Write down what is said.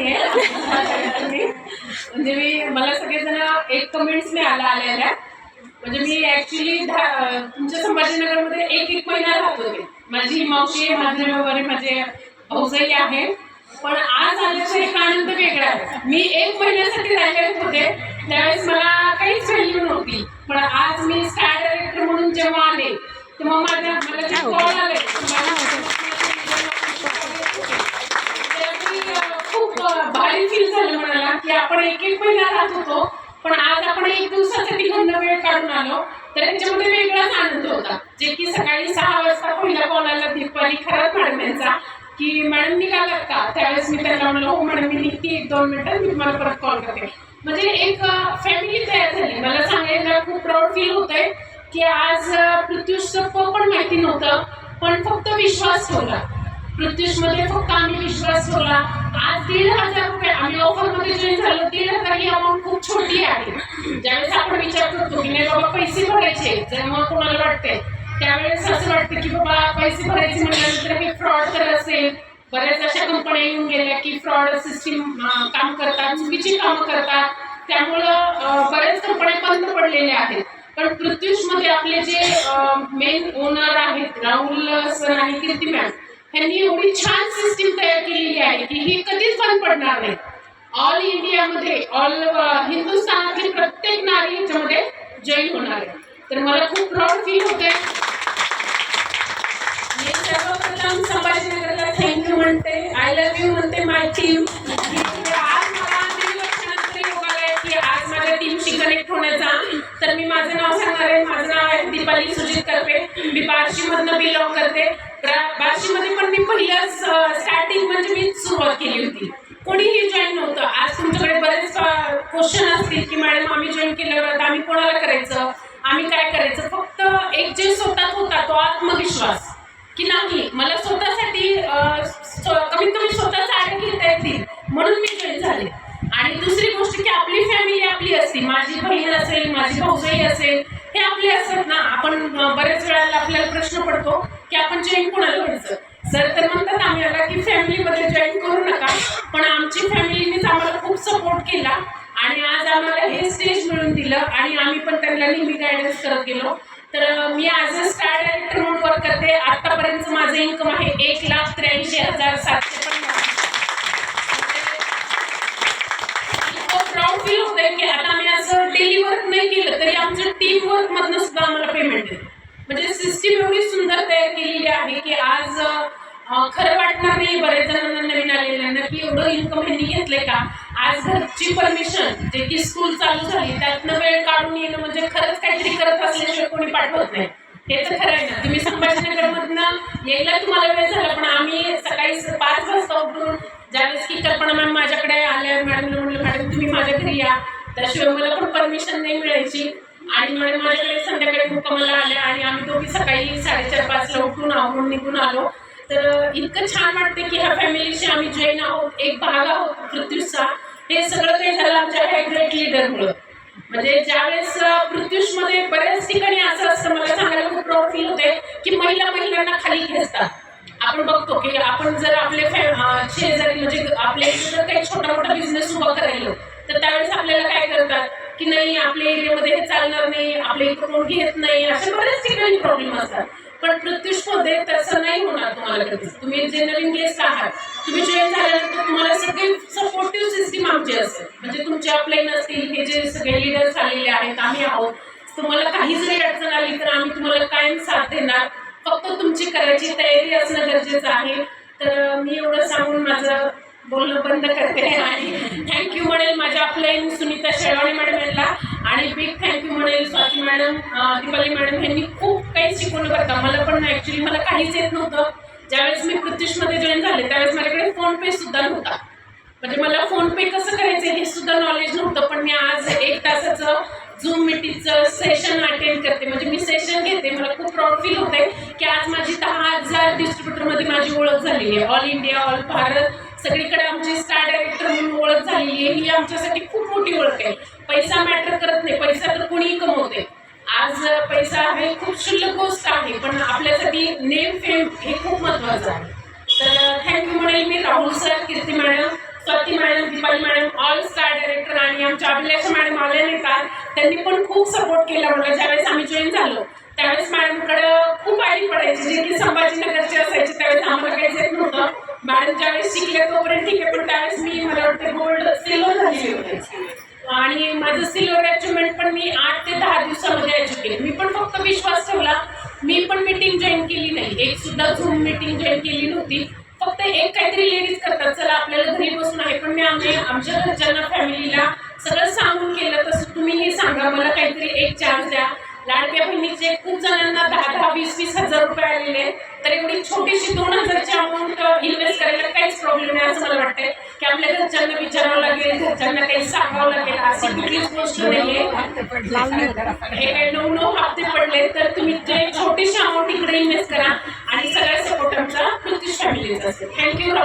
नाहीये. म्हणजे मला सगळेजण एक कमेंट्स आलेल्या. म्हणजे मी ऍक्च्युली तुमच्या संभाजीनगरमध्ये एक महिना राहत होते. माझी मावशी माझे वगैरे माझे भाऊजाई आहे. पण आज आल्याचा एक आनंद वेगळा आहे. मी 1 महिन्यासाठी राहिले होते त्यावेळेस मला काहीच व्हॅल्यू नव्हती. पण आज मी स्टार डायरेक्टर म्हणून जेव्हा आले तेव्हा मला जे कॉल आले खूप भारी फील झालं म्हणाला की आपण एक महिना राहत होतो पण आज आपण 1 दिवसासाठी घरनं वेळ काढून आलो. तर त्याच्यामध्ये वेगळाच आनंद होता. जे की सकाळी 6 वाजता पहिला कॉल आला दीपाली खरात मॅडम यांचा की मॅडम निघालात का. त्यावेळेस मी त्यांना म्हणलं हो मॅडम मी निघते 1-2 मिनिटात मी तुम्हाला परत कॉल करते. म्हणजे एक फॅमिली तयार झाली. मला सांगायला खूप प्राऊड फील होतंय की आज प्रत्युषचं पण माहिती नव्हतं पण फक्त विश्वास ठेवला. प्रत्युषमध्ये फक्त आम्ही विश्वास ठेवला. आज 1,500 रुपये आम्ही ऑफरमध्ये जॉईन झालो. 1,500 ही अमाऊंट खूप छोटी आहे. ज्यावेळेस आपण विचार करतो की नाही बाबा पैसे भरायचे जेव्हा कोणाला वाटते त्यावेळेस असं वाटतं की बाबा पैसे भरायचे म्हटल्यानंतर हे फ्रॉड तर असेल. बऱ्याच अशा कंपन्या येऊन गेल्या की फ्रॉड सिस्टीम काम करतात, चुकीची कामं करतात. त्यामुळं बऱ्याच कंपन्या बंद पडलेल्या आहेत. पण प्रत्युषमध्ये आपले जे मेन ओनर आहेत राहुल सर आणि कीर्ती मॅम यांनी एवढी छान सिस्टीम तयार केलेली आहे की ही कधीच बंद पडणार नाही. ऑल इंडियामध्ये हिंदुस्थानातली प्रत्येक नारी याच्यामध्ये जॉईन होणार आहे. तर मला खूप प्राऊड फील होते. मी सर्वप्रथम संभाजीनगरला थँक्यू म्हणते. आय लव्ह यू म्हणते माय टीम. आज मला 3 वर्षानंतर योग आलाय की आज माझ्या टीमशी कनेक्ट होण्याचा. तर मी माझं नाव सांगणार आहे. माझं नाव आहे दीपाली सुजित करपे. मी बार्शीमधनं बिलॉंग करते. बार्शीमध्ये पण मी पहिलंच स्टार्टिंग म्हणजे मी सुरुवात केली होती. कोणीही जॉईन नव्हतं. आज तुमच्याकडे बरेच क्वेश्चन असतील की मॅडम आम्ही जॉईन केल्यावर आम्ही कोणाला करायचं, आम्ही काय करायचं. फक्त एक जे स्वतःत होता तो आत्मविश्वास की नाही मला स्वतःसाठी कमीत कमी स्वतःचा आड घेता येतील म्हणून मी जॉईन झाले. आणि दुसरी गोष्ट की आपली फॅमिली आपली असते. माझी बहीण असेल, माझी भाऊजाई असेल, हे आपले असतात ना. आपण बऱ्याच वेळेला आपल्याला प्रश्न पडतो की आपण जॉईन कोणाला व्हायचं. सर तर म्हणतात आम्हाला की फॅमिलीमध्ये जॉईन करू नका. पण आमची फॅमिलीनेच आम्हाला खूप सपोर्ट केला आणि आज आम्हाला हे स्टेज मिळून दिलं आणि आम्ही पण त्यांना नेहमी गायडन्स करत गेलो. तर मी ॲज अ स्टार डायरेक्टर म्हणून वर्क करते. आतापर्यंत माझं इन्कम आहे 1,83,750. खूप प्राऊड फील होतंय की आता आम्ही असं डेली वर्क नाही केलं तरी आमचं टीम वर्क मधनं सुद्धा आम्हाला पेमेंट आहे. म्हणजे सिस्टीम एवढी सुंदर तयार केलेली आहे की आज खरं वाटणार नाही बरेच जणांना नवीन आलेल्यांना की एवढं इन्कम ह्यांनी घेतलंय का. आज घरची परमिशन जे की स्कूल चालू झाली त्यातनं वेळ काढून येणं म्हणजे खरंच काहीतरी करत असल्याशिवाय कोणी पाठवत नाही. हे तर खरं आहे ना. तुम्ही संभाजीनगरमधनं यायला तुम्हाला वेळ झाला पण आम्ही सकाळी 5 वाजता उठून ज्यावेळेस की कल्पना मॅम माझ्याकडे आल्या मॅडमला म्हणलं मॅडम तुम्ही माझ्या घरी या. त्याशिवाय मला पण परमिशन नाही मिळायची. आणि मॅडम माझ्याकडे संध्याकाळी मुक्कामाला आल्या आणि आम्ही दोघी सकाळी 4:30-5ला उठून आवरून निघून आलो. तर इतकं छान वाटते की ह्या फॅमिलीशी आम्ही जॉईन आहोत, एक भाग आहोत प्रत्युषचा. हे सगळं काही झालं आमच्या ह्या ग्रेट लीडरमुळं. म्हणजे ज्यावेळेस प्रत्युषमध्ये बऱ्याच ठिकाणी असं असतं मला सांगायला खूप प्राऊड फील होते की महिलांना खाली खेचतात. आपण बघतो की आपण जर आपले शेजारी म्हणजे आपल्या इथे जर काही छोटा मोठा बिझनेस उभा करायला तर त्यावेळेस आपल्याला काय करतात की नाही आपल्या एरियामध्ये हे चालणार नाही, आपल्या इथं कोण घेत नाही, अशा बऱ्याच ठिकाणी प्रॉब्लेम असतात. पण प्रत्युषमध्ये तसं नाही होणार तुम्हाला कधीच. तुम्ही जे नवीन गेस्ट आहात तुम्ही जॉईन झाल्यानंतर तुम्हाला सगळी सपोर्टिव्ह सिस्टीम आमची असेल. म्हणजे तुमचे अपलाईन असतील हे जे सगळे लीडर्स आलेले आहेत आम्ही आहोत. तुम्हाला काही जरी अडचण आली तर आम्ही तुम्हाला कायम साथ देणार. फक्त तुमची करायची तयारी असणं गरजेचं आहे. तर मी एवढं सांगून माझं बोलणं बंद करते आणि थँक्यू म्हणेल माझ्या अपलाईन सुनीता शेळवाणी मॅडम यांना आणि बिग थँक्यू म्हणेल स्वाती मॅडम, दीपाली मॅडम यांनी खूप काही शिकवलं बरं का. मला पण ॲक्च्युली मला काहीच येत नव्हतं. ज्यावेळेस मी प्रत्युषमध्ये जॉईन झाले त्यावेळेस माझ्याकडे फोनपे सुद्धा नव्हता. म्हणजे मला फोनपे कसं करायचं हे सुद्धा नॉलेज नव्हतं. पण मी आज 1 तासाचं झूम मीटिंगचं सेशन अटेंड करते. म्हणजे मी सेशन घेते. मला खूप प्राऊड फील होते की आज माझी 10,000 डिस्ट्रीब्युटरमध्ये माझी ओळख झालेली आहे. ऑल इंडिया ऑल भारत सगळीकडे आमची स्टार डायरेक्टर म्हणून ओळख झालेली आहे. ही आमच्यासाठी खूप मोठी ओळख आहे. पैसा मॅटर करत नाही. पैसा तर कोणीही कमवते. आज पैसा हे खूप क्षुल्लक गोष्ट आहे पण आपल्यासाठी नेम फेम हे खूप महत्त्वाचं आहे. तर थँक्यू म्हणेल मी Rahul sir, Kirti madam, Swati madam Rupali madam all star director आणि आमच्या अभिलाषा मॅडम आल्या नेतात, त्यांनी पण खूप सपोर्ट केला मला. ज्यावेळेस आम्ही जॉईन झालो त्यावेळेस मॅडमकडे खूप आयडी पडायची, जे की संभाजीनगरचे असायचे. त्यावेळेस आम्हाला काहीच येत नव्हतं. मॅडम ज्यावेळेस शिकले तोपर्यंत ठीक आहे, पण त्यावेळेस मी मला वाटते गोल्ड सिल्वर झाली होती आणि माझं सिल्वर अचिव्हमेंट पण मी 8 ते 10 दिवसामध्ये अचीव केली. मी पण फक्त विश्वास ठेवला. मी पण मीटिंग जॉईन केली नाही, एक सुद्धा झूम मीटिंग जॉईन केली नव्हती. फक्त एक काहीतरी लेडीज करतात, चला आपल्याला घरी बसून आहे, पण मी आमच्या घरच्यांना फॅमिलीला सगळं सांगून केलं. तसं तुम्ही हे सांगा, मला काहीतरी एक चान्स द्या. लाडक्या बहिणीचे खूप जणांना 10-10, 20-20 हजार रुपये आलेले, तर एवढी छोटीशी 2000ची अमाऊंट इन्व्हेस्ट करायला काहीच प्रॉब्लेम नाही असं मला वाटतंय. की आपल्या घरच्यांना विचारावं लागेल, घरच्यांना काही सांगावं लागेल, अशी कुठलीच गोष्ट नाहीये. हे काही 9 हप्ते पडले, तर तुम्ही ते छोटीशी अमाऊंट इकडे इन्व्हेस्ट करा आणि सगळ्या सपोर्ट आमचा पृथ्वी फॅमिलीचा असेल. थँक्यू.